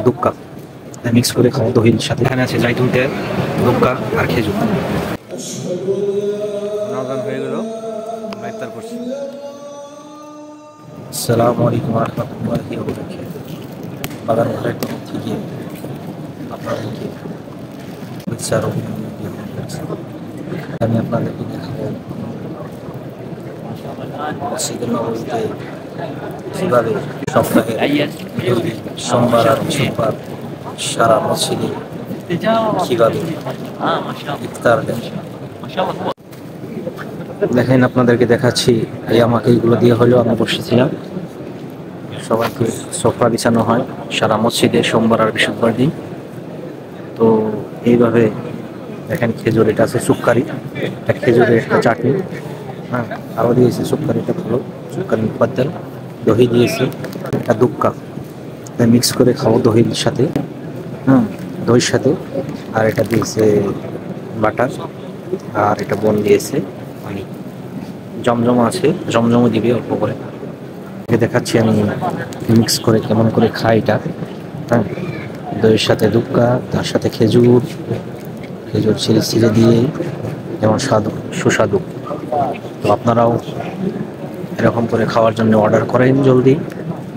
দুক্কা mix করে খাওয়া দহির সাথে। এখানে আছে জাইতুন তেল, দুক্কা আর খেজুর। নরদান হয়ে গেল, আমরা ইফতার করছি। আসসালামু আলাইকুম ওয়া রাহমাতুল্লাহি ওয়া বারাকাতুহু। বাগান ঘরের তরফ থেকে আপনাদেরকে ইচ্ছার আমি আপনাদেরকে দেখাবো মসজিদের নববীতে কীভাবে সপ্তাহে সোমবার আর শুক্রবার সারা মসজিদে কীভাবে ইফতার দেন। দেখেন আপনাদেরকে দেখাচ্ছি, এই আমাকে এইগুলো দিয়ে হলেও আমি বসেছিলাম। সবাইকে সোফা বিছানো হয় সারা মসজিদে সোমবার আর বৃহস্পতিবার দিন। তো এইভাবে দেখেন খেজুর, এটা আছে সুক্কারি, একটা খেজুরের একটা চাটনি, হ্যাঁ, আরও দিয়েছে সুক্কারিটা ভালো, সুক্কারি উপাদান, দহি দিয়েছে, একটা দুক্কা মিক্স করে খাবো দহির সাথে, হ্যাঁ, দহির সাথে। আর এটা দিয়েছে বাটার, আর এটা বোন দিয়েছে পানি, জমজমা আছে, জমজমও দিবে অল্প করে। দেখাচ্ছি আমি মিক্স করে কেমন করে খাই এটা, হ্যাঁ, দইয়ের সাথে দুক্কা, তার সাথে খেজুর, খেজুর ছিঁড়ে ছিঁড়ে দিয়ে যেমন সুস্বাদু। তো আপনারাও এরকম করে খাওয়ার জন্য অর্ডার করেন, জলদি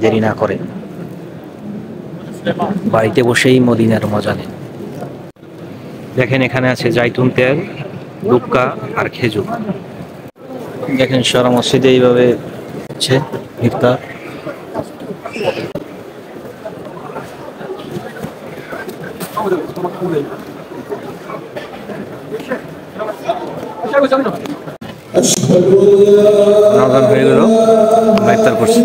দেরি না করে, বাড়িতে বসেই মদিনার মজা নেন। দেখেন এখানে আছে জাইতুন তেল, দুক্কা আর খেজুর। দেখেন সারা মসজিদে এইভাবে হচ্ছে ইফতার। নরদান হয়ে গেল, আমরা ইফতার করছি।